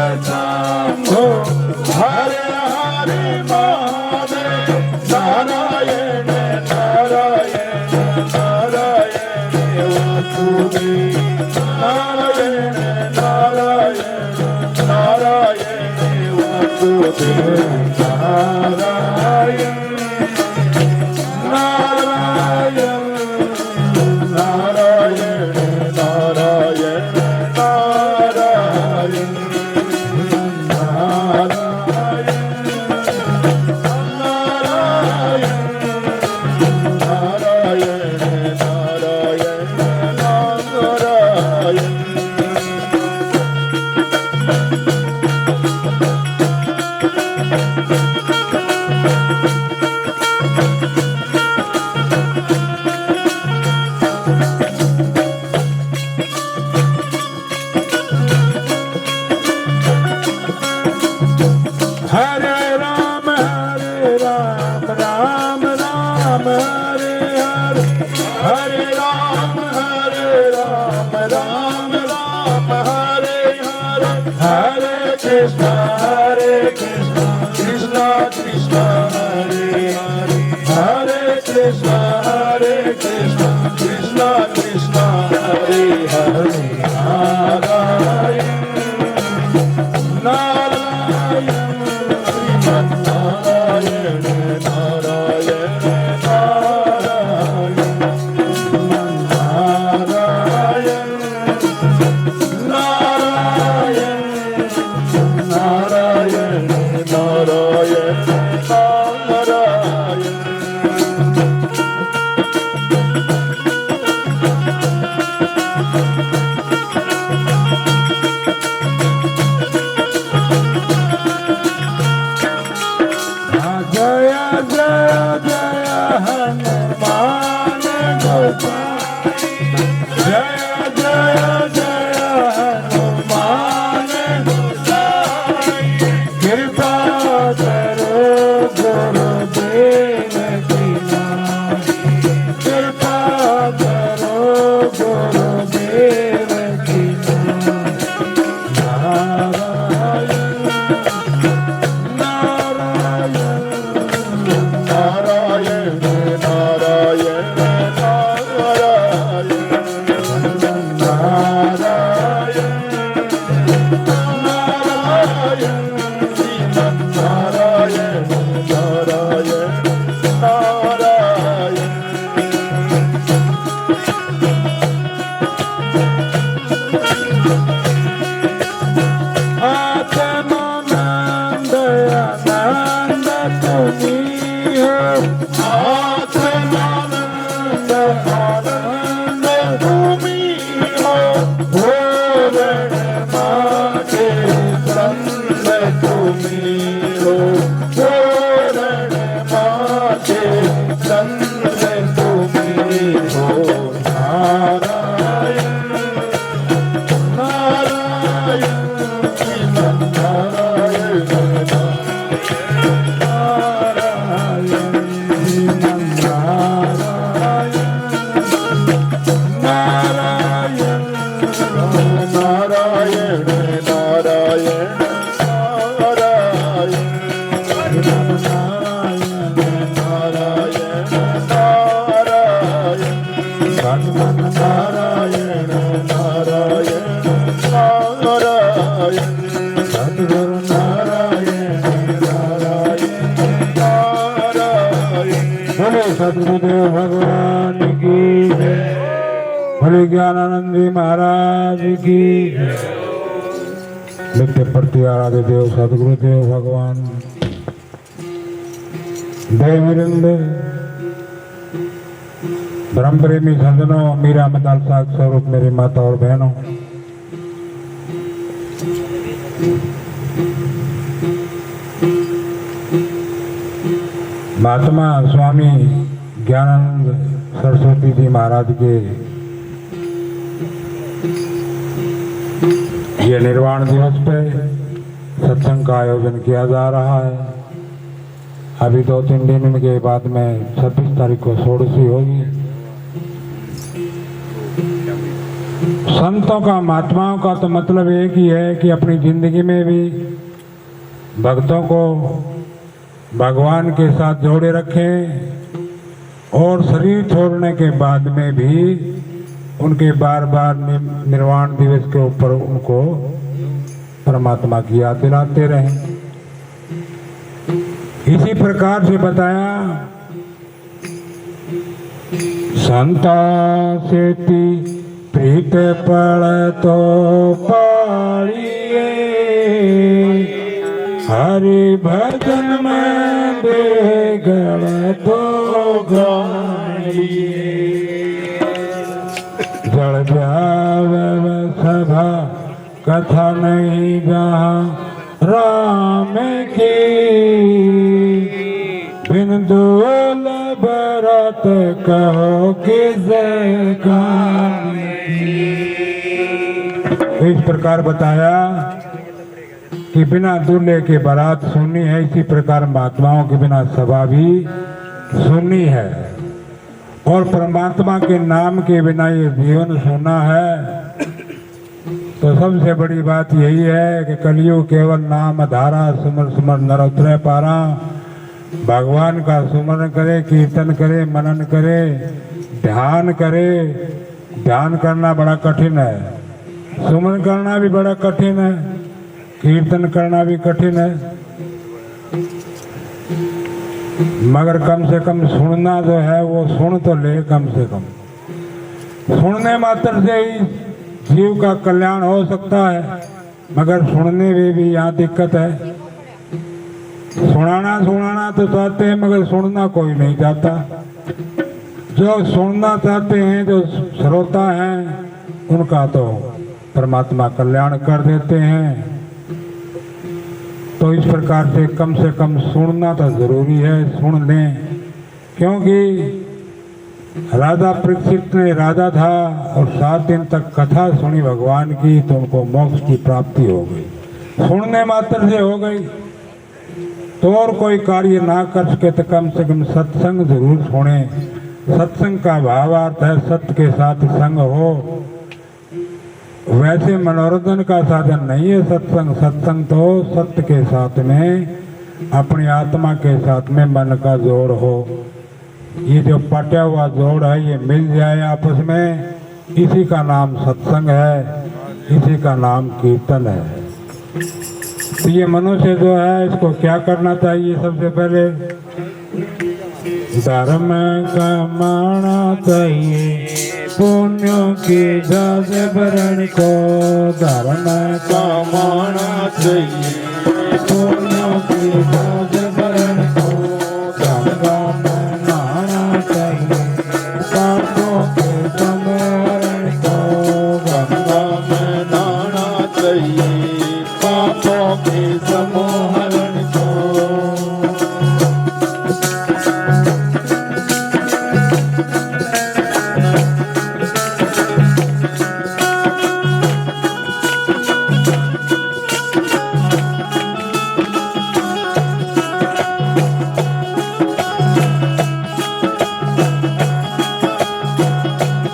Shambho Hare Hare Mahadev Narayan Narayan Narayan Vasudev Narayan Narayan Narayan Vasudev Narayan Narayan Narayan Narayan Narayan Krishna Hare Krishna Krishna Krishna Hare Hare Hare Krishna Hare Krishna Krishna Krishna Hare Hare Narayan Narayan Srimad Narayan Narayan Narayan Narayan Narayan Narayan Narayan Jaya Jaya Jaya Hanuman Gopal Jaya Jaya Jaya Hanuman Kripa karo Gurudev ki naam Kripa karo Gurudev ki naam Narayan Narayan Narayan Narayan सदगुरुदेव भगवान की भले ज्ञानानंद जी महाराज की नित्य प्रति आराध्य देव सदगुरुदेव भगवान देवरिंद ब्रह्म प्रेमी सज्जनों, मीरा मदाल साग स्वरूप मेरी माता और बहनों, महात्मा स्वामी ज्ञानानंद सरस्वती जी महाराज के ये निर्वाण दिवस पे सत्संग का आयोजन किया जा रहा है। अभी 2-3 दिन के बाद में 26 तारीख को षोडशी होगी। संतों का महात्माओं का तो मतलब एक ही है कि अपनी जिंदगी में भी भक्तों को भगवान के साथ जोड़े रखें और शरीर छोड़ने के बाद में भी उनके बार बार निर्वाण दिवस के ऊपर उनको परमात्मा की याद दिलाते रहें। इसी प्रकार से बताया संता सेती प्रीत पड़ तो पाड़िए हरि भजन में बेगड़ तो गाड़िए जड़ जावे सभा कथा नहीं जहाँ राम की बिन दोल बरत कहो किस काम की। इस प्रकार बताया कि बिना दूल्हे के बारात सुननी है, इसी प्रकार महात्माओं के बिना सभा भी सुननी है और परमात्मा के नाम के बिना ये जीवन सुनना है। तो सबसे बड़ी बात यही है कि कलयुग केवल नाम धारा सुमर सुमर नर उतरे पारा। भगवान का सुमरण करे, कीर्तन करे, मनन करे, ध्यान करे। ध्यान करना बड़ा कठिन है, सुमरण करना भी बड़ा कठिन है, कीर्तन करना भी कठिन है, मगर कम से कम सुनना जो है वो सुन तो ले। कम से कम सुनने मात्र से ही जीव का कल्याण हो सकता है, मगर सुनने में भी यहाँ दिक्कत है। सुनाना तो चाहते हैं मगर सुनना कोई नहीं चाहता। जो सुनना चाहते हैं, जो श्रोता हैं, उनका तो परमात्मा कल्याण कर देते हैं। तो इस प्रकार से कम सुनना तो जरूरी है, सुन लें। क्योंकि राजा परीक्षित ने राजा था और 7 दिन तक कथा सुनी भगवान की, तो उनको मोक्ष की प्राप्ति हो गई। सुनने मात्र से हो गई। तो और कोई कार्य ना कर सके तो कम से कम सत्संग जरूर सुने। सत्संग का भावार्थ है सत्य के साथ संग हो। वैसे मनोरंजन का साधन नहीं है सत्संग। सत्संग तो सत्य के साथ में, अपनी आत्मा के साथ में मन का जोड़ हो। ये जो पटा हुआ जोड़ है ये मिल जाए आपस में, इसी का नाम सत्संग है, इसी का नाम कीर्तन है। तो ये मनुष्य जो है इसको क्या करना चाहिए? सबसे पहले धर्म कमाना चाहिए, पुण्यों की जाज भरण को। धर्म कमाना चाहिए, पुण्यों की जाज भरण को। गंगा में नहाना चाहिए, पापों के संवरण को। गंगा में नहाना चाहिए, पापों के संवरण को।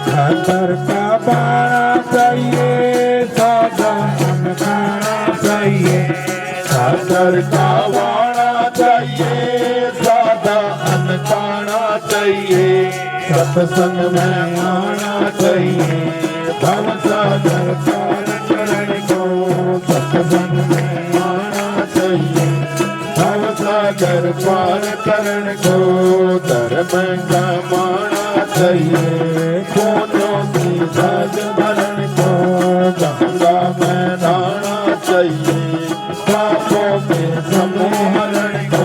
खतर का बाणा चाहिए, सादा अन्न खाना चाहिए। खतर का बाणा चाहिए, सादा अन्न खाना चाहिए। सत्संग में आना चाहिए, भव सागर पार करने को। सत्संग में आना चाहिए, भव सागर पार करने को। धर्म कमाना चाहिए, पुण्यों की जाज भरण को। गंगा में नहाना चाहिए, पापों के संवरण को।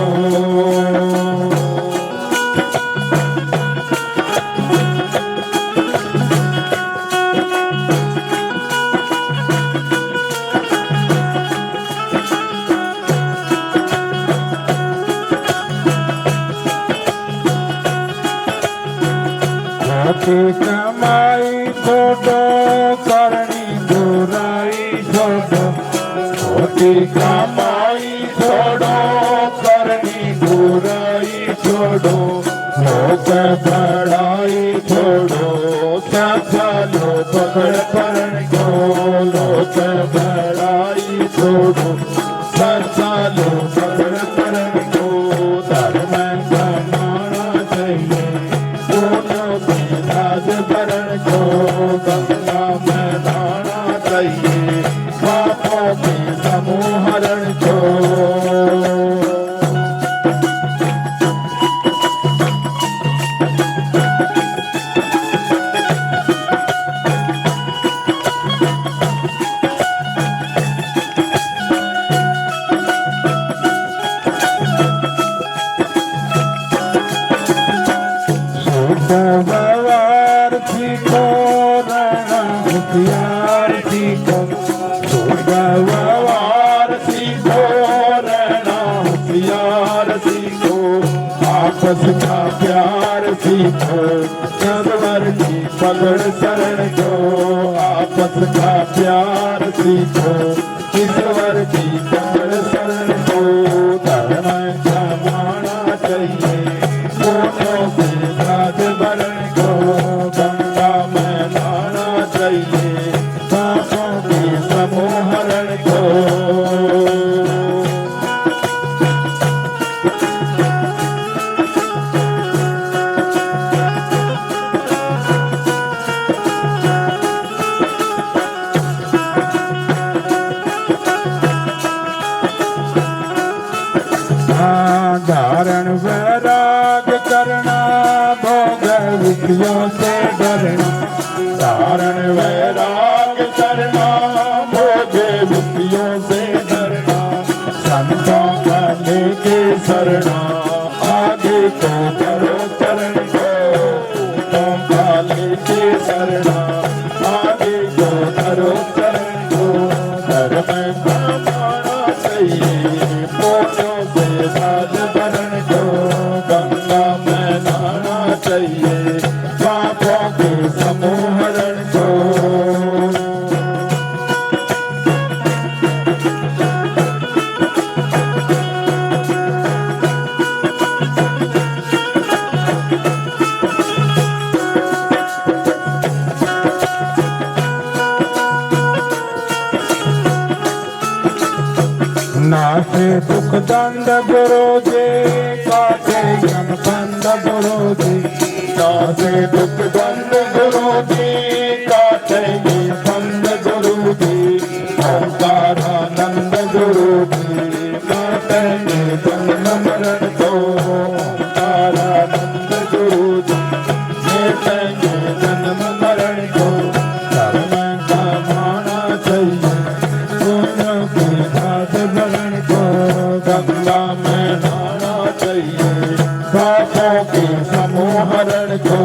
कमाई छोड़ो, करनी बुराई छोड़ो। छोटी कमाई छोड़ो, करनी बुराई छोड़ो। लोग बड़ाई छोड़ो, क्या चलो पकड़ पकड़ बड़ाई छोड़ो सच्चा लो पकड़ करण को धर्म कमाना चाहिए दोनों के राज भरण को गंगा में नहाना चाहिए पापों के समूहरण को व्यवहार सीखो रहना होशियार सीखो व्यवहार सीखो रहना होशियार सीखो आपस का प्यार सीखो सदवर की पकड़ शरण को आपस का प्यार सीखो ईश्वर की पकड़ शरण को धर्म जमाना चाहिए दोनों के राज भरण को गंगा में नहाना चाहिए पापों के समूहरण को धारण वैराग करना भोग विषयों से डरना धारण वैराग करना भोग विषयों से डरना संतों का लेके शरणा आगे को करो चरण को संतों का लेके शरणा आगे को करो चरण को धर्म कमाना चाहिए पोतों से राज भरण को गंगा में नहाना चाहिए पापों के समूहरण को नासे दुख दंड गुरु जी काटे यम बंद गुरु जी नासे दुख दंड गुरु जी काटेंगे बंद गुरु जी ओंकारानंद गुरु जी काटेंगे जन्म मरण को ओंकारानंद गुरु जी काटेंगे जन्म मरण को धर्म कमाना चाहिए दोनों के राज भरण को गंगा में नहाना चाहिए पापों के समूहरण को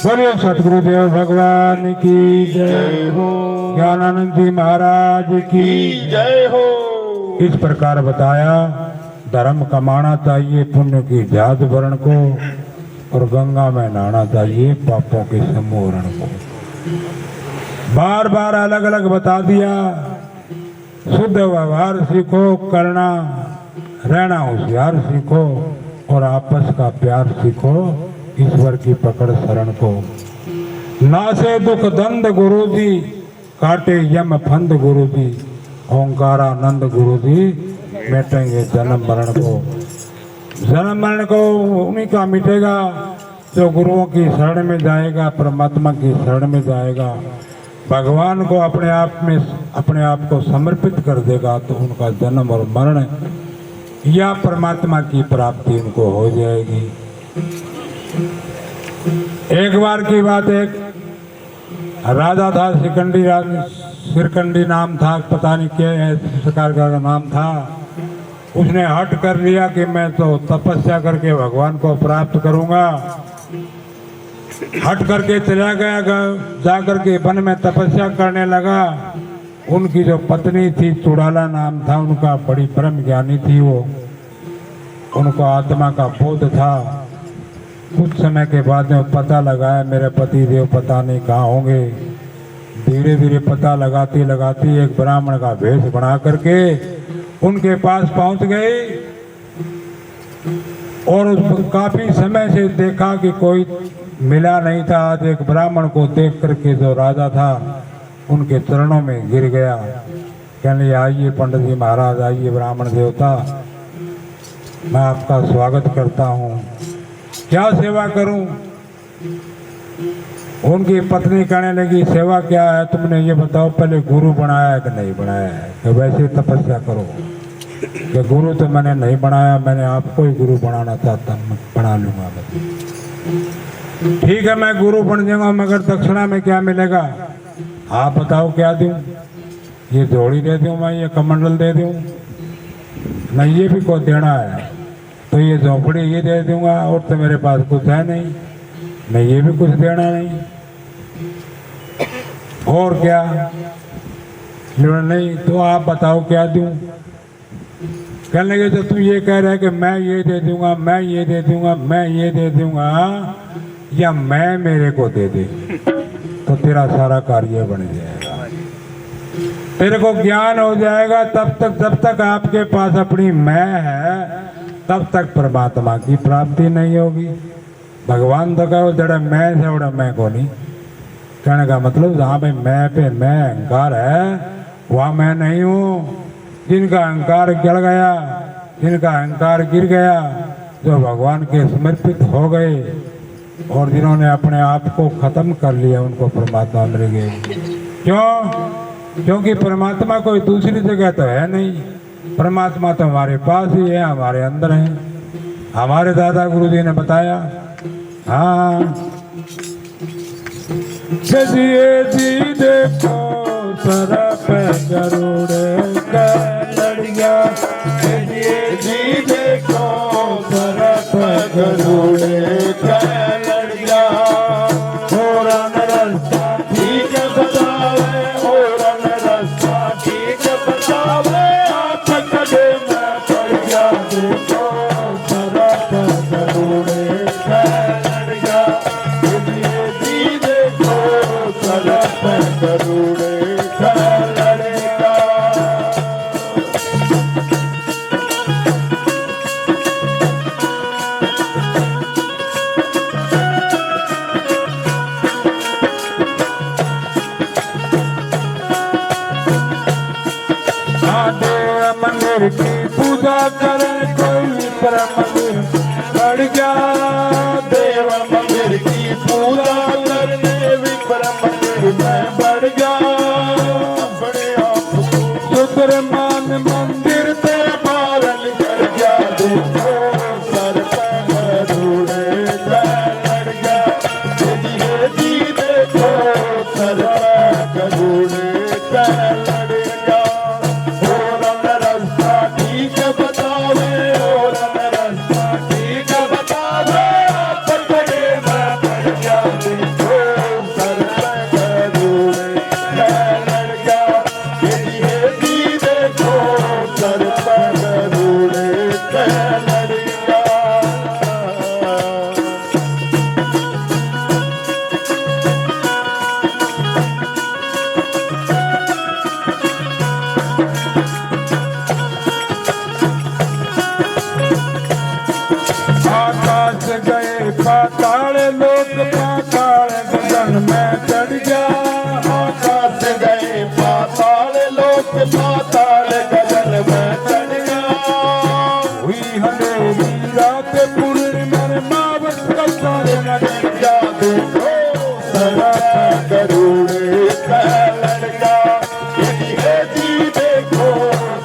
बोलिए सतगुरुदेव भगवान की जय हो ज्ञानानंद जी महाराज की जय हो। इस प्रकार बताया धर्म कमाना चाहिए पुण्य की जात भरण को और गंगा में नहाना चाहिए पापों के समूहरण को बार बार अलग अलग बता दिया शुद्ध व्यवहार सीखो करना रहना होशियार सीखो और आपस का प्यार सीखो ईश्वर की पकड़ शरण को नासे दुख दंड गुरु जी काटे यम फंद गुरु जी ओंकारानंद गुरु जी मिटेंगे जन्म मरण को उन्हीं का मिटेगा जो गुरुओं की शरण में जाएगा परमात्मा की शरण में जाएगा भगवान को अपने आप को समर्पित कर देगा तो उनका जन्म और मरण या परमात्मा की प्राप्ति उनको हो जाएगी। एक बार की बात एक राजा था सिरकंडी नाम था पता नहीं क्या प्रकार का नाम था। उसने हट कर लिया कि मैं तो तपस्या करके भगवान को प्राप्त करूंगा। हट करके चला गया जा करके वन में तपस्या करने लगा। उनकी जो पत्नी थी चुड़ाला नाम था उनका, बड़ी परम ज्ञानी थी वो, उनको आत्मा का बोध था। कुछ समय के बाद में पता लगाया मेरे पति देव पता नहीं कहाँ होंगे। धीरे धीरे पता लगाती लगाती एक ब्राह्मण का वेश बना करके उनके पास पहुंच गई और काफी समय से देखा कि कोई मिला नहीं था। आज एक ब्राह्मण को देख करके जो राजा था उनके चरणों में गिर गया। कहने लगे आइए पंडित जी महाराज, आइए ब्राह्मण देवता, मैं आपका स्वागत करता हूँ, क्या सेवा करूँ। उनकी पत्नी कहने लगी सेवा क्या है, तुमने ये बताओ, पहले गुरु बनाया है कि नहीं बनाया है, कि वैसे तपस्या करो। कि गुरु तो मैंने नहीं बनाया, मैंने आपको ही गुरु बनाना चाहता हूँ, बना लूंगा मैं। ठीक है मैं गुरु बन जाऊंगा, मगर दक्षिणा में क्या मिलेगा, आप बताओ क्या दूं, ये जोड़ी दे दूं मैं, ये कमंडल दे दूं, नहीं ये भी को देना है, तो ये झोंपड़ी ये दे दूंगा, और तो मेरे पास कुछ है नहीं, मैं ये भी कुछ देना नहीं, और क्या नहीं, तो आप बताओ क्या दूं। कहने लगे तो तू ये कह रहा है कि मैं ये दे दूंगा, मैं ये दे दूंगा, मैं ये दे दूंगा, या मैं मेरे को दे दे, तो तेरा सारा कार्य बन जाएगा, तेरे को ज्ञान हो जाएगा। तब तक जब तक आपके पास अपनी मैं है तब तक परमात्मा की प्राप्ति नहीं होगी। भगवान तो कहो जड़ा मैं से उड़ा मैं को नहीं, कहने का मतलब जहाँ पे मैं पे मैं अहंकार है वहाँ मैं नहीं हूँ। जिनका अहंकार गिर गया, जिनका अहंकार गिर गया, जो भगवान के समर्पित हो गए और जिन्होंने अपने आप को खत्म कर लिया, उनको परमात्मा मिल गए। क्यों? क्योंकि परमात्मा कोई दूसरी जगह तो है नहीं, परमात्मा तो हमारे पास ही है, हमारे अंदर है। हमारे दादा गुरु जी ने बताया, हाँ चलिए जी देखो सरप गरुड़ का लड़िया, चलिए जी देखो सरप गरुड़ का लड़िया, और रास्ता ठीक बतावे, और रास्ता ठीक बतावे, आप कदे में पड़ गया देखो सरप गरुड़ का लड़िया, चलिए जी देखो सरप गरुड़ का लड़िया। देव मंदिर की पूजा करे कोई पर मंदिर बढ़ गया, देव मंदिर की पूजा करने विपर मंदिर में बढ़ गया, बड़े आप सुब्रमान मंदिर पे पालन कर गया, देखो सर पर गरुड़ का लड़ गया, जी देखो सर पर गरुड़ का लड़ गया, आकाश गए पाताल लोक, पाताल गगन में चढ़ गया, आकाश गए पाताल लोक, पाताल गगन में चढ़ गया, हुई हमेरी रात पूर्णिमा में मावस का सारे नगर गया, देखो सरप गरुड़ का लड़का, जी देखो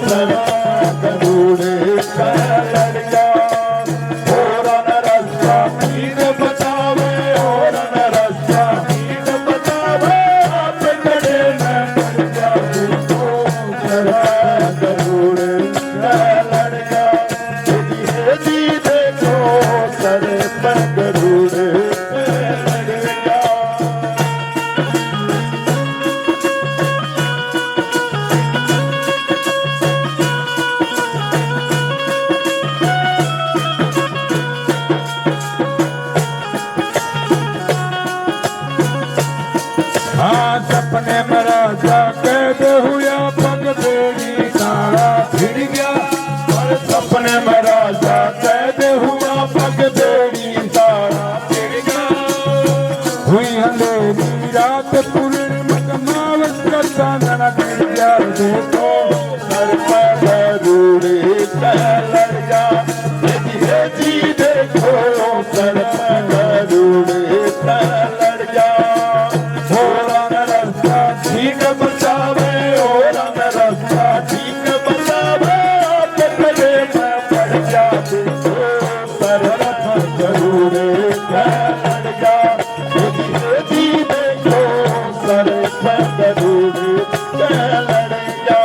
सरप गरुड़ का लड़का, Thank you. गिरिया देखो सर पर गरुड़े लड़ जा जी देखो सर पर गरुड़े लड़ जा हो रंग रास्ता ठीक बचावे हो रंग रास्ता ठीक बचावे आप कले में पड़ जा देखो सर पर गरुड़े लड़ जा जी देखो सर पर गरुड़े लड़ जा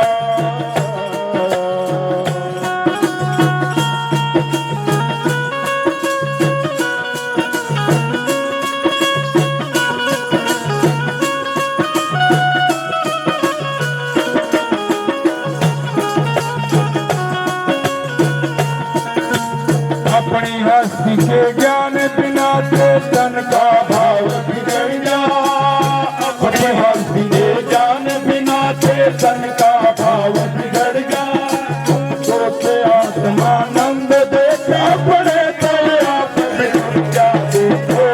अपनी हस्ती के ज्ञान बिना तो तन का भाव बिगड़ जा अपने हस्ती के ज्ञान बिना चेतन का भाव बिगड़ जा सोचे आत्मानंद देख अपने तले आप बिगड़ जा देखो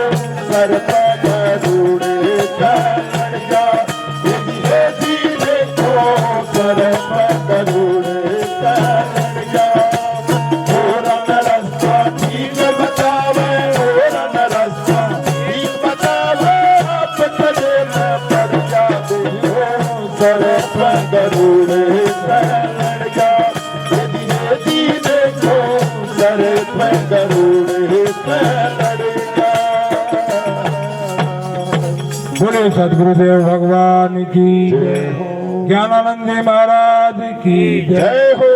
सर पर गरुड़े लड़ जा ये जी देखो सर पर गरुड़े लड़ जा हो रंग रास्ता ठीक बतावे हो रंग रास्ता ठीक बतावे आप कले में पड़ जा देखो सर पर गरुड़े लड़ जा ये जी देखो सर पर गरुड़े लड़ जा बोले सदगुरुदेव भगवान की ज्ञानानंद जी महाराज की जय। जय हो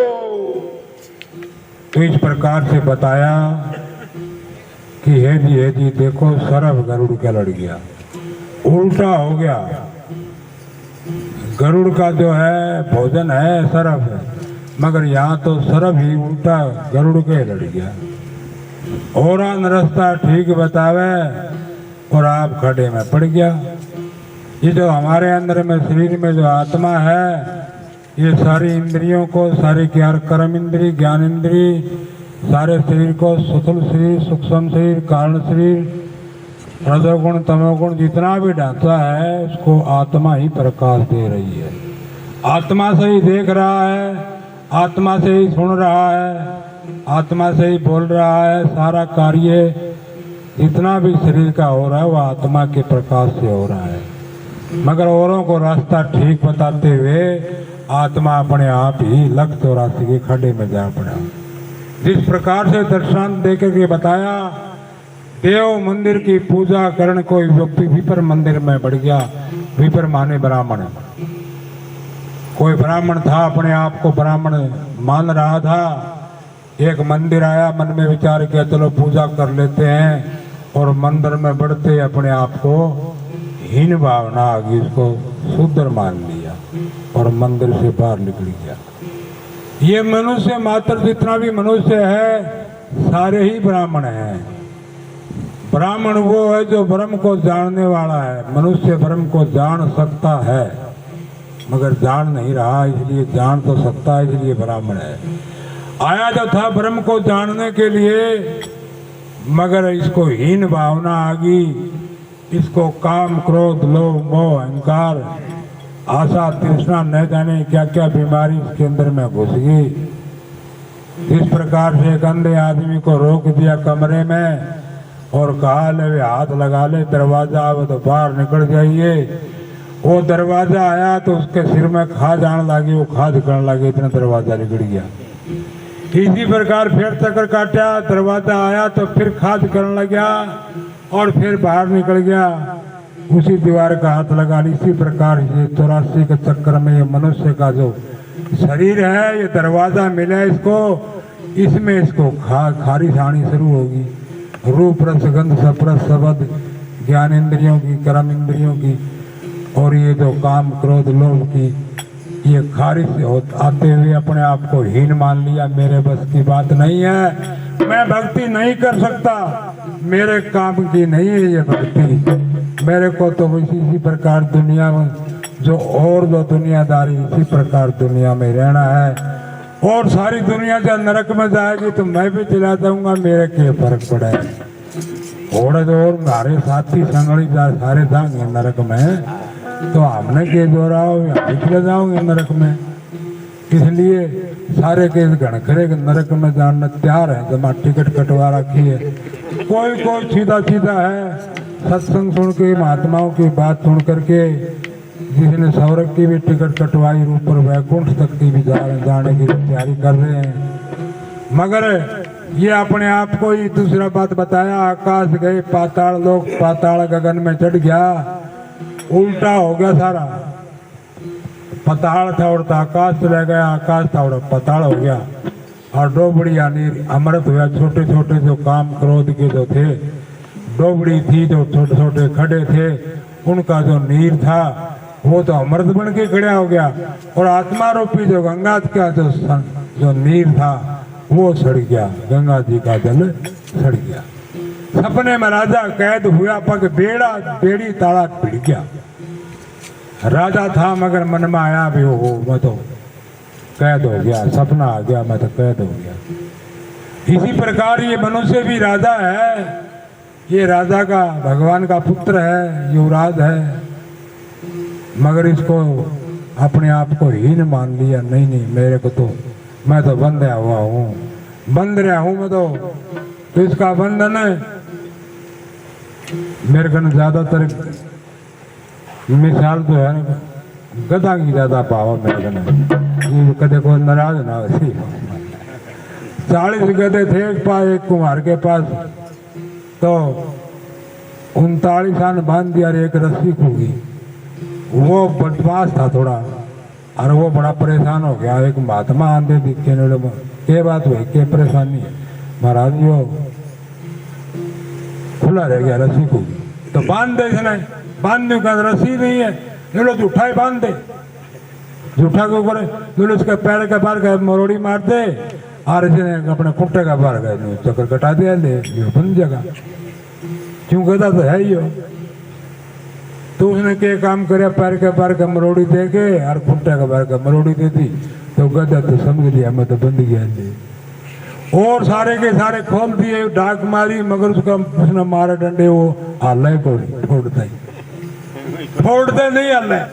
तो इस प्रकार से बताया कि हे जी देखो सरफ गरुड़ का लड़ गया, उल्टा हो गया। गरुड़ का जो है भोजन है सरफ है, मगर यहाँ तो सरफ ही उल्टा गरुड़ के लड़ गया। और रास्ता ठीक बतावे और आप खड्डे में पड़ गया। ये जो हमारे अंदर में शरीर में जो आत्मा है, ये सारी इंद्रियों को, सारे कर्म इंद्री, ज्ञान इंद्री, सारे शरीर को, स्थूल शरीर, सूक्ष्म शरीर, कारण शरीर, रजोगुण तमोगुण जितना भी ढांचा है उसको आत्मा ही प्रकाश दे रही है। आत्मा से ही देख रहा है, आत्मा से ही सुन रहा है, आत्मा से ही बोल रहा है। सारा कार्य जितना भी शरीर का हो रहा है वो आत्मा के प्रकाश से हो रहा है। मगर औरों को रास्ता ठीक बताते हुए आत्मा अपने आप ही 184 के खड्डे में जा पड़ा। जिस प्रकार से दृष्टांत देकर के बताया, देव मंदिर की पूजा करने कोई व्यक्ति विपर मंदिर में बढ़ गया। विपर माने ब्राह्मण। कोई ब्राह्मण था, अपने आप को ब्राह्मण मान रहा था। एक मंदिर आया, मन में विचार किया चलो पूजा कर लेते हैं, और मंदिर में बढ़ते अपने आप को हीन भावना आ गई, उसको शूद्र मान लिया और मंदिर से बाहर निकल गया। ये मनुष्य मात्र जितना भी मनुष्य है सारे ही ब्राह्मण हैं। ब्राह्मण वो है जो ब्रह्म को जानने वाला है। मनुष्य ब्रह्म को जान सकता है मगर जान नहीं रहा, इसलिए जान तो सकता है, इसलिए ब्राह्मण है। आया जो था ब्रह्म को जानने के लिए, मगर इसको हीन भावना आ गई। इसको काम, क्रोध, लोभ, मोह, अहंकार, आशा, तृष्णा, न जाने क्या क्या बीमारी इसके अंदर में घुस गई। इस प्रकार से एक अंधे आदमी को रोक दिया कमरे में और कहा ले वे हाथ लगा ले, दरवाजा आवे तो बाहर निकल जाइए। वो दरवाजा आया तो उसके सिर में खाद आने लगी, वो खाद करने लगे, इतना दरवाजा निकल गया। इसी प्रकार फिर चक्कर काटा, दरवाजा आया तो फिर खाद करने लगा और फिर बाहर निकल गया, उसी दीवार का हाथ लगा। इसी प्रकार ये 84 के चक्कर में ये मनुष्य का जो शरीर है, ये दरवाजा मिला इसको, इसमें इसको खारी छानी शुरू होगी। रूप, रस, गंध, स्पर्श, शब्द, ज्ञान इंद्रियों की, कर्म इंद्रियों की, और ये जो काम, क्रोध, लोभ की, ये खारिज से आते हुए अपने आप को हीन मान लिया। मेरे बस की बात नहीं है, मैं भक्ति नहीं कर सकता, मेरे काम की नहीं है ये भक्ति। मेरे को तो इसी प्रकार दुनिया में जो दुनियादारी, इसी प्रकार दुनिया में रहना है। और सारी दुनिया जब नरक में जाएगी तो मैं भी चला जाऊंगा, मेरे क्या फर्क पड़े। और मारे साथी संगड़ी सारे जाएंगे नरक में, तो हमने के जो रहा हो हम निकले जाओगे नरक में। इसलिए सारे के घनखरे नरक में जाना तैयार है, जमा टिकट कटवा रखी है। कोई सीधा सीधा है, सत्संग सुन के महात्माओं की बात सुन करके जिसने स्वर्ग की भी टिकट कटवाई, ऊपर वैकुंठ तक की भी जाने की तैयारी कर रहे हैं। मगर ये अपने आप को ही दूसरा बात बताया, आकाश गए पाताल लोग, पाताल गगन में चढ़ गया, उल्टा हो गया सारा। पाताल था और आकाश चला गया, आकाश था और पाताल हो गया। और डोबड़ी यानी अमृत हुआ। छोटे छोटे जो काम क्रोध के जो थे, डोबड़ी थी जो छोटे छोटे खड़े थे, उनका जो नीर था वो तो अमृत बन के खड़ा हो गया। और आत्मा रूपी जो गंगा का जो नीर था वो सड़ गया, गंगा जी का जल सड़ गया। सपने में राजा कैद हुआ, पग बेड़ी ताला पिट गया। राजा था मगर मन में आया भी हो मैं तो कैद हो गया, सपना आ गया मैं तो कैद हो गया। इसी प्रकार ये मनुष्य भी राजा है, ये राजा का भगवान का पुत्र है, युवराज है, मगर इसको अपने आप को हीन मान लिया। नहीं मेरे को तो मैं तो बंधा हुआ हूँ, बंद रहा हूँ मैं तो इसका बंधन है। मेरे को ज्यादातर मिसाल तो है गधा की ज्यादा पावा मेरे को, कदे को नाराज ना हो। 40 गधे थे एक कुम्हार के पास, तो 39 आन बांध दिया, एक रस्सी खुगी। वो बदमाश था थोड़ा, और वो बड़ा परेशान हो गया। एक महात्मा आंधे दिखे, के बात हुई, के परेशानी है महाराज? यो खुला रह गया, रस्सी खुगी। तो बांध दे इसने, बांध का रस्सी नहीं है, लो जूठा ही बांध दे। जूठा के ऊपर लो उसके पैर के बाहर गए मरोड़ी मार दे, और इसने अपने कुट्टे का बाहर गए चक्कर कटा दिया, ले बंद जगह। क्यों गधा तो है ही हो। तो उसने क्या काम करे, पैर के बाहर का मरोड़ी दे के और कुट्टे के बाहर का मरोड़ी दे दी। तो गधा तो समझ लिया मैं तो बंद गया ले, और सारे के सारे खोल दिए, डाक मारी, मगर उसने मारे डंडे, वो हल्ला को फोड़ते नहीं हल्ला।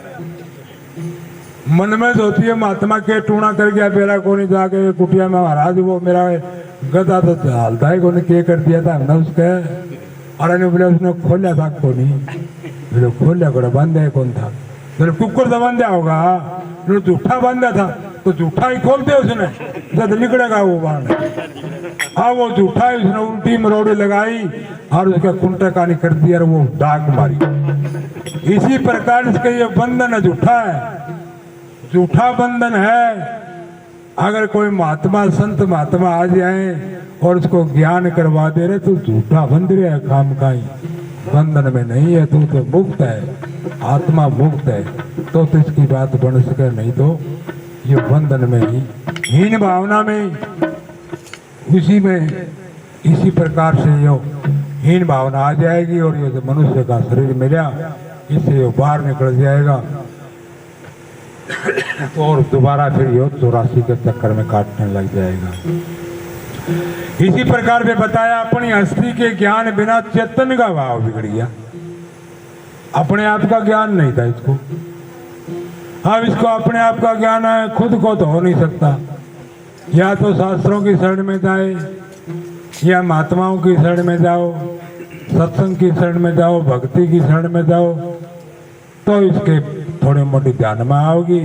मन में होती है महात्मा के टूणा कर गया बेरा को नहीं, जाके कुटिया में महाराज वो मेरा गधा तो हल्दा ही को नहीं कर दिया था हमने उसके। और बोले उसने खोला था को नहीं, बोले खोलिया को बांधा है कौन था? बोले कुकर तो बांधा होगा, जूठा बांधा था तो जूठा ही खोल दिया उसने, जब निकलेगा वो बाहर। हाँ वो जूठा उसने उल्टी मरोड़ी लगाई और उसका कुंटे कानी कर दिया और वो डाक मारी। इसी प्रकार इसका ये बंधन है, जूठा है, जूठा बंधन है। अगर कोई महात्मा संत महात्मा आ जाए और उसको ज्ञान करवा दे रहे तो झूठा बंध रहा है, काम का ही बंधन में नहीं है। तू तो मुक्त है, आत्मा मुक्त है, तो इसकी बात बन सके, नहीं तो ये बंधन में ही, हीन भावना में, उसी में इसी प्रकार से यो हीन भावना आ जाएगी और ये मनुष्य का शरीर मिला, इससे ये बाहर निकल जाएगा और दोबारा फिर यो 84 के चक्कर में काटने लग जाएगा। इसी प्रकार से बताया, अपनी हस्ती के ज्ञान बिना चेतन का भाव बिगड़ गया। अपने आप का ज्ञान नहीं था इसको। अब इसको अपने आप का ज्ञान है, खुद को तो हो नहीं सकता। या तो शास्त्रों की शरण में जाए, या महात्माओं की शरण में जाओ, सत्संग की शरण में जाओ, भक्ति की शरण में जाओ, तो इसके थोड़ी मोटी ध्यान में आओगी।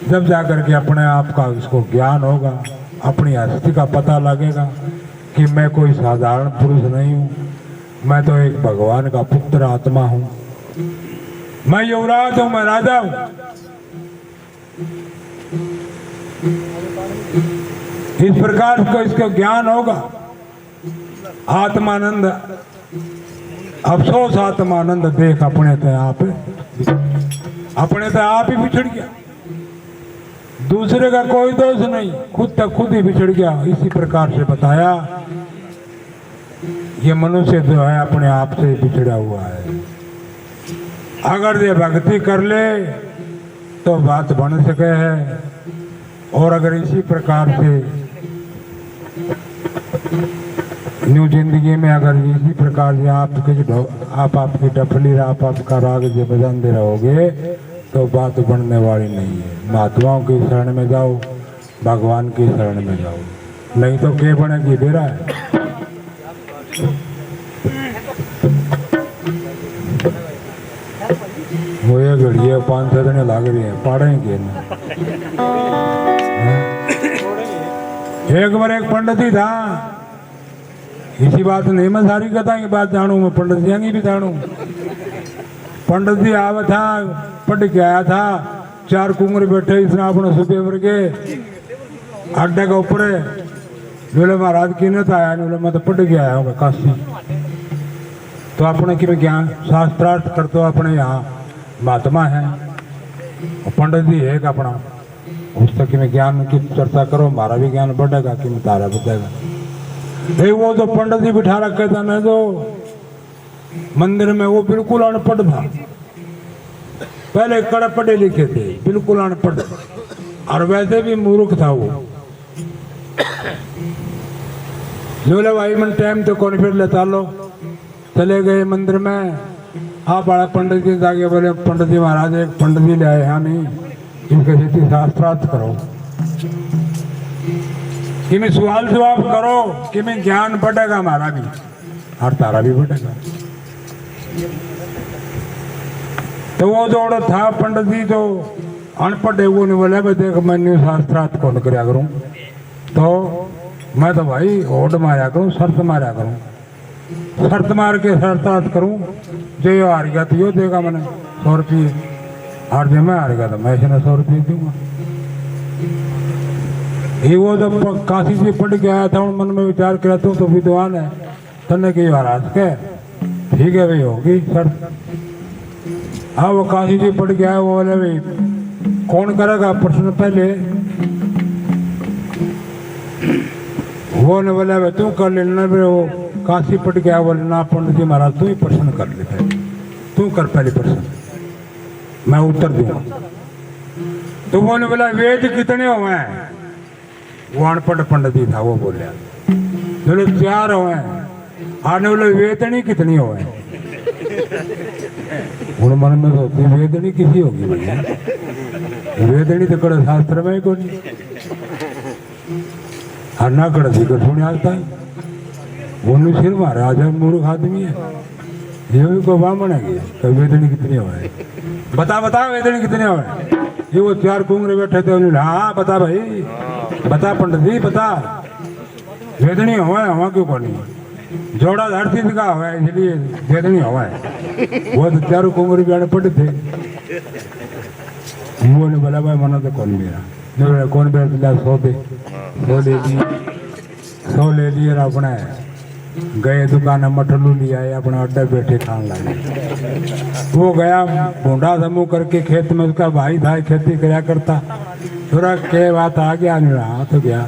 जब जाकर के अपने आप का इसको ज्ञान होगा, अपनी हस्ती का पता लगेगा कि मैं कोई साधारण पुरुष नहीं हूँ, मैं तो एक भगवान का पुत्र आत्मा हूँ, मैं युवराज हूँ, मैं राजा हूँ। इस प्रकार का इसका ज्ञान होगा। आत्मानंद, अफसोस आत्मानंद देख अपने तो आप ही बिछड़ गया, दूसरे का कोई दोष नहीं, खुद तक खुद ही बिछड़ गया। इसी प्रकार से बताया, ये मनुष्य जो है अपने आप से बिछड़ा हुआ है। अगर ये भक्ति कर ले तो बात बन सके है, और अगर इसी प्रकार से न्यू जिंदगी में अगर इसी प्रकार से आपकी डफली आपका राग जो बजाते रहोगे तो बात बनने वाली नहीं है। महात्माओं की शरण में जाओ, भगवान की शरण में जाओ, नहीं तो क्या बनेगी बेरा है। वो ये घड़ी 5-6 दिन लग रही है पढ़ेंगे ना। एक बार एक पंडित ही था, इसी बात नहीं मैं सारी कथा की बात जानू, मैं पंडित जी की भी जानू। पंडित जी आवा था, पढ़ के आया था, 4 कुंवर बैठे इसने अपने सुबह भर के अड्डे के ऊपर। बोले महाराज की नहीं आया, बोले मैं तो पढ़ के आया हूँ काशी। तो अपने की ज्ञान शास्त्रार्थ कर तो अपने यहाँ महात्मा है, पंडित जी है अपना, उससे कि मैं ज्ञान की चर्चा करो, हमारा भी ज्ञान बढ़ेगा कि मैं तारा बढ़ेगा। नहीं वो तो पंडित जी बिठा रखे था ना जो मंदिर में, वो बिल्कुल अनपढ़ था। पहले कड़े पढ़े लिखे थे, बिल्कुल अनपढ़, और वैसे भी मूर्ख था वो। बोले भाई मन टाइम तो कौन फिर लेता लो, चले गए मंदिर में। आप बड़ा पंडित जी जाके बोले पंडित जी महाराज एक पंडित जी ले आए हमें, इनके स्थिति शास्त्रार्थ करो, कि मैं सवाल जवाब करो, कि मैं ज्ञान बढ़ेगा हमारा भी और तारा भी बढ़ेगा। तो वो जो था पंडित जी जो अनपढ़ है, वो नहीं बोला भाई देख मैं न्यू शास्त्रार्थ कौन कराया करूं, तो मैं तो भाई ओड मारा करूं, शर्त मारा करूं, शर्त मार के शास्त्रार्थ करूं, जो ये हार गया तो यो देगा मैंने 100 रुपये, और जो मैं हार गया तो मैं इसे 100 रुपये दूंगा। ये वो जब काशी से पढ़ के आया था, मन में विचार किया तो विद्वान है, तने की महाराज के ठीक है भाई होगी शर्त। हाँ वो काशी जी पढ़ के आया, वो बोले भाई कौन करेगा प्रश्न पहले, वो ने बोला भाई तू कर लेना। वो काशी पढ़ के आया, बोले ना पंडित जी महाराज तू ही प्रश्न कर ले, पहले तू कर पहले प्रश्न, मैं उत्तर दूंगा। तो वो ने बोला वेद कितने हुए हैं, वो अनपढ़ पंडित जी था, वो बोले बोले 4 हुए हैं, आने बोले वेदनी कितनी हुए हैं। उन मन में सोचती वेदनी किसी होगी भैया, वेदनी तो कड़े शास्त्र में ही कोई और ना कड़े जी को सुने आता है, वो सिर मारे आज मूर्ख आदमी है, ये भी को बामण है कि वेदनी कितनी हुए, बता बता वेदनी कितने हुए। ये वो 4 कुंगरे बैठे थे, उन्होंने हाँ बता भाई, बता पंडित जी बता, वेदनी हुआ है, हुआ क्यों कौन जोड़ा धरती का हुआ है इसलिए वेदनी हुआ है। वो तो 4 कुंगरे भी अनपढ़ थे। वो ने बोला भाई मना तो कौन मेरा, कौन मेरा 100 दे, 100 ले लिए अपने गए दुकान मटलू लिया है, अपना अड्डा बैठे खाने लगे। वो गया भूडा समूह करके खेत में, उसका भाई था खेती कराया करता, थोड़ा के बात आ गया नहीं रहा तो गया,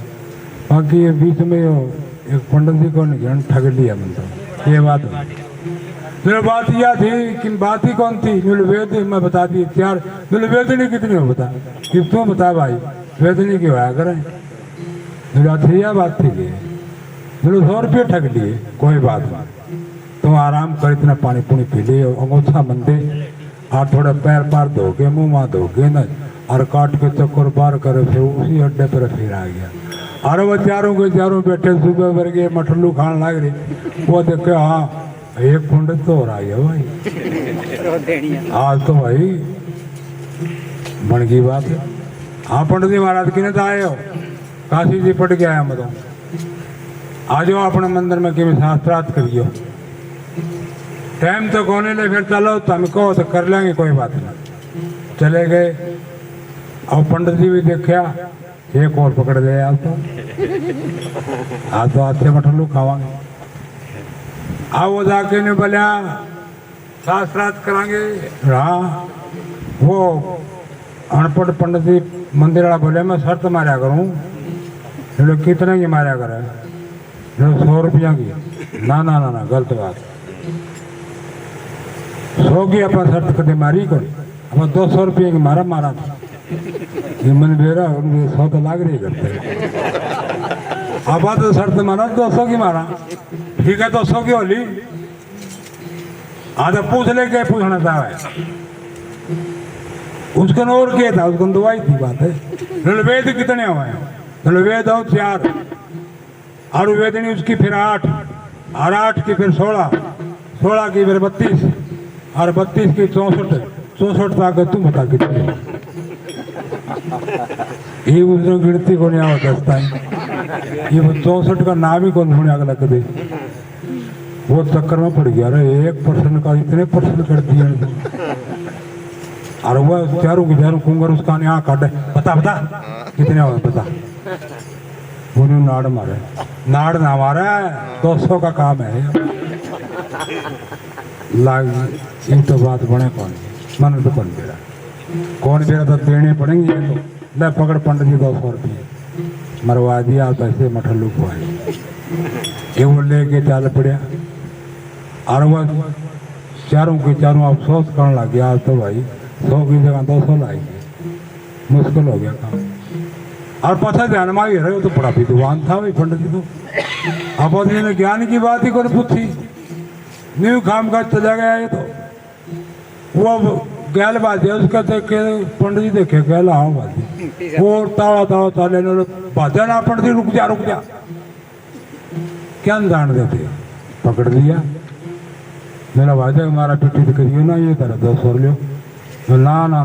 बाकी बीच में एक पंडित जी को नहीं ठग लिया, मतलब ये बात मेरे बात यह थी कि बात ही कौन थी, वेद मैं बता दी 4, वेदनी कितनी हो बता, कि तू बता भाई वेदनी की होया करें, यह बात थी, 100 रुपये ठग लिए, कोई बात नहीं, तुम आराम कर, इतना पानी पुनी पी लिए, अंगोछा मंदे और थोड़ा पैर पार धो के मुँह वहाँ धो के न, और काट के चक्कर पार करे, फिर उसी अड्डे पर फिर आ गया। और वो 4 के 4 बैठे सुबह भर के मटलू खाने लग रही, वो देखे हाँ एक पंडित तो हो रहा है भाई, आज तो भाई बन की बात है। हाँ पंडित जी महाराज की नहीं आए हो, काशी जी पढ़ के आया, मतलब आ जाओ अपने मंदिर में कि शास्त्रार्थ करियो, टाइम तो कोने ले, फिर चलो तुम कहो तो कर लेंगे, कोई बात नहीं। चले गए और पंडित जी भी देखा, एक और पकड़ ले आज तो अच्छे मटलू खावांगे। वो जाके ने बोलिया शास्त्रार्थ करांगे, हाँ वो अनपढ़ पंडित जी मंदिर वाला बोले मैं शर्त मारा करूँ, कितने की मारा करे, 100 रुपया की, ना ना ना ना गलत बात, 100 की अपन शर्त कदे मारी को, अपन 200 रुपये की मारा था, ये मन बेरा 100 तो लाग रही करते, अब तो शर्त मारा 200 की मारा। ठीक है तो सो की होली आधा पूछ ले के पूछना था उसको और क्या था उसको दवाई थी बात है ऋग्वेद कितने हुए हैं ऋग्वेद और 4 और वेदनी उसकी फिर 8 और 8 की फिर 16 की फिर 32 और 32 की 64 ताकत तुम बता कितने ये उसने गिनती को नहीं आवत दस्ता है ये 64 का नाम ही कौन होने अगला कदे वो चक्कर में पड़ गया अरे 1% का इतने परसेंट कर दिया और वह चारों के चारों कुंगर उसका यहाँ काटे बता कितने हो बता वो नाड़ मारे नाड़ ना मारे 200 का काम है लाग ये तो बात बने कौन मन तो कौन बेरा तो देने पड़ेंगे ये तो ले पकड़ पंडित जी 200 रुपये मरवा दिया तो ऐसे मठल्लू को है ये वो लेके चाल पड़िया और वह चारों के चारों अफसोस करने लग गया तो भाई 100 की जगह 200 लाएगी मुश्किल हो गया काम और पता ध्यान में ही रहे तो बड़ा विद्वान था भाई पंडित जी तो अब ने ज्ञान की बात ही को पूछी न्यू काम काज चला गया ये तो वो गैल बात है उसका देख के पंडित जी देखे गैल हाँ बात वो ताड़ा चाले बाजा ना पंडित जी रुक जा क्या जान देते पकड़ लिया मेरा भाजा हमारा पिट्टी तो करियो ना ये तरह 200 लियो ना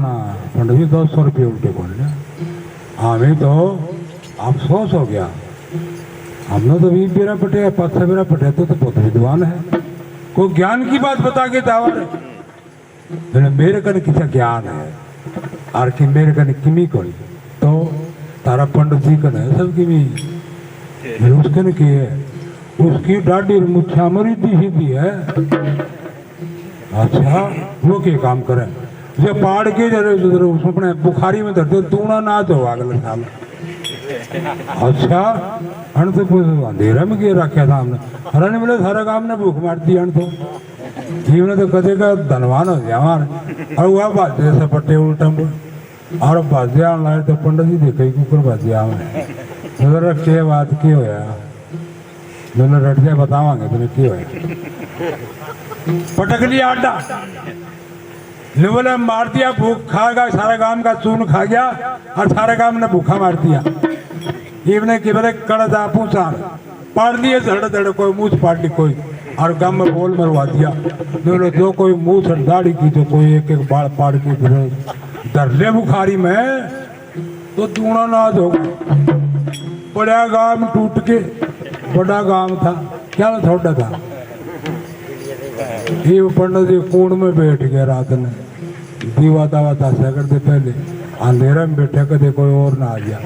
पंडित जी 200 रुपये उल्टे बोल लिया हमें तो अफसोस हो गया हमने तो 20 बेरा पटे 5 बेरा पटे तो बहुत विद्वान है कोई ज्ञान की बात बता के दावत है मेरे कन किसा ज्ञान है और कि मेरे कन किमी कोई तो तारा पंडित जी कन है सब किमी उसके ने की है उसकी डाडी मुच्छा मरी दी है अच्छा वो क्या काम करे जो पाड़ के जरे अपने बुखारी में धरते तूना ना तो अगले साल अच्छा हन तो कुछ अंधेरा में क्या रखा था हमने हरा ने बोले सारा काम ने भूख मार दी हन तो जीवन तो कदे का धनवान हो गया हमारे और वह बाजे से पट्टे उल्टम और बाजे आने लाए तो पंडित जी देखे कुकर बाजे हमने क्या बात की होया मैंने रट जाए बतावांगे तुम्हें क्यों है पटक लिया आटा बोले मार दिया भूख खाएगा सारा गांव का चून खा गया और सारे गांव ने भूखा मार दिया इवने की बोले कड़ा पूछा पाड़ दिए धड़ कोई मुँह पाड़ ली कोई और गांव में बोल मरवा दिया बोले जो कोई मुँह से दाढ़ी की तो कोई एक बाल पाड़ के धरले बुखारी में तो दूना नाज हो बड़ा गांव टूट के बड़ा गांव था क्या थोड़ा था ये पंडित जी कूड़ में बैठ गया रात में दीवा दावा था करते पहले अंधेरा में बैठे कदे कोई और ना आ गया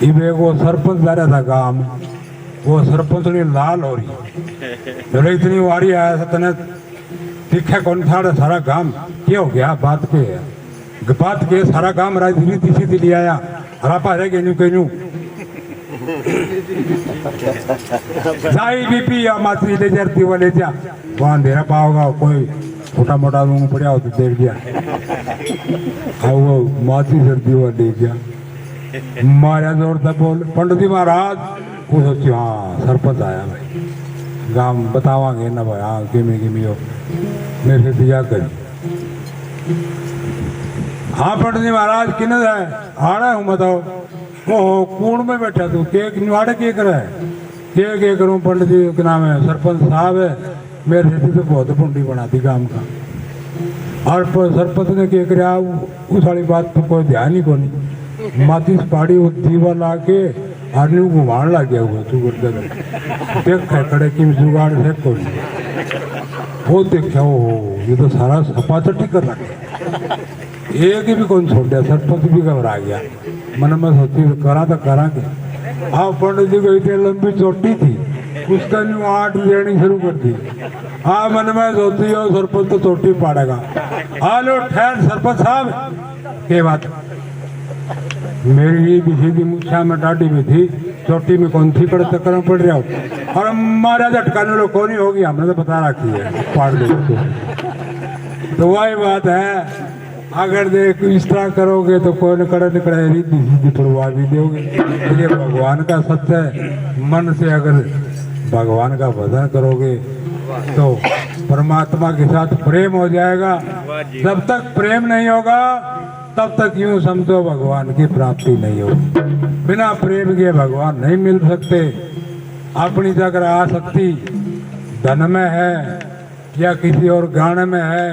इब वो सरपंच जा रहा था गांव में वो सरपंच ने लाल हो रही बोले इतनी वारी आया तने दिखे कौन था सारा गांव क्या हो गया बात के सारा गांव राजनीति सीधी ले आया हरापा रह गए कहीं बीपी या मातरी ले जाती वो ले जा वहाँ अंधेरा पाओगा कोई छोटा मोटा रूम पड़ा हो तो देख दिया हाँ वो मातरी सर्दी वो ले गया मारा जोर था बोल पंडित जी महाराज वो सोची हाँ सरपंच आया भाई गांव बतावांगे ना भाई हाँ किमी हो मेरे से दिया करी हाँ पंडित जी महाराज किन्ने है आ रहा हूँ बताओ ओ कूड़ में बैठा तू केक निवाड़े के करे के करूं पंडित जी के नाम है सरपंच साहब है मेरे से तो बहुत पुंडी बना दी काम का और सरपंच ने क्या कराया उस वाली बात पर कोई ध्यान ही को नहीं माती पहाड़ी वो दीवा ला के आदमी घुमाने लग गया हुआ तू देख खड़े की जुगाड़ से कोई वो देखा हो ये तो सारा सपा चट्टी कर रखा एक भी कौन छोड़ दिया सरपंच भी घबरा गया मन में सोची करा तो करा के हाँ पंडित जी को इतनी लंबी चोटी थी उसका न्यू 8 लेनी शुरू कर दी हाँ मन में सोची हो सरपंच तो चोटी पाड़ेगा हालो ठहर सरपंच साहब के बात मेरी भी सीधी मुछा में डाडी में थी चोटी में कौन थी पड़े चक्कर में पड़ रहा हो और हमारा झटकाने लोग कौन ही होगी हमने तो बता रखी है पाड़ दे तो वही बात है अगर देख इस तरह करोगे तो कोई न कड़े सीधी पड़वा भी दोगे ये भगवान का सत्य है मन से अगर भगवान का भजन करोगे तो परमात्मा के साथ प्रेम हो जाएगा। जब तक प्रेम नहीं होगा तब तक यूं समझो भगवान की प्राप्ति नहीं होगी। बिना प्रेम के भगवान नहीं मिल सकते। अपनी अगर आसक्ति धन में है या किसी और गाने में है,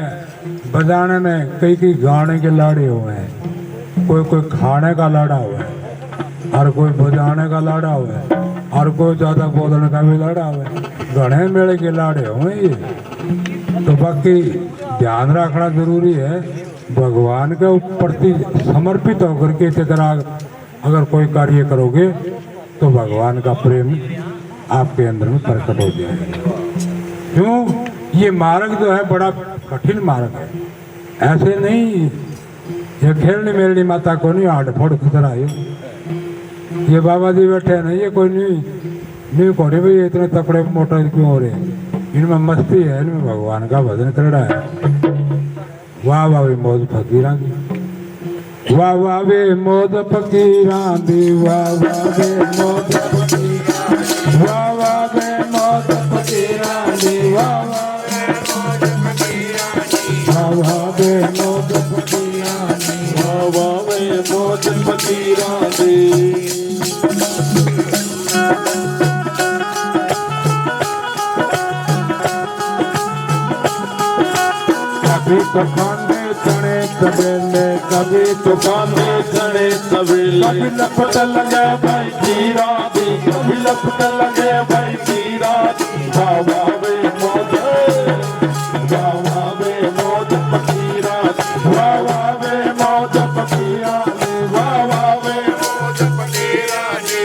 बजाने में, कई कई गाने के लाड़े हुए हैं, कोई कोई खाने का लाड़ा हुआ है और कोई बजाने का लाड़ा हुआ है और कोई ज्यादा बोलने का भी लाड़ा हुआ है, घने मेले के लाड़े हुए ये। तो बाकी ध्यान रखना जरूरी है, भगवान के प्रति समर्पित होकर के अगर कोई कार्य करोगे तो भगवान का प्रेम आपके अंदर में प्रकट हो जाएगा। क्यों? ये मार्ग जो है बड़ा कठिन मार्ग है, ऐसे नहीं ये खेलनी मेलनी माता को नहीं आड़ फोड़ खतरायो। ये बाबा जी बैठे हैं ना, ये कोई नहीं को रहे भाई इतने तकड़े मोटर क्यों हो रहे, इनमें मस्ती है, इनमें भगवान का भजन कर रहा है। वाह वाह वे मौज फकीरा दी, वाह वाह वे मौज फकीरा दी, वाह वाह वे मौज फकीरा, वाह वाह वे मौज फकीरा दी, वाह वाह वे मौज फकीरा दी, वाह वाह वे मौज फकीरा दी। कभी तो खाने चने तबेले, कभी तो दुकाने चढ़े तबेले, कभी लपट लगे भाई जीरा दी, कभी लपट लगे भाई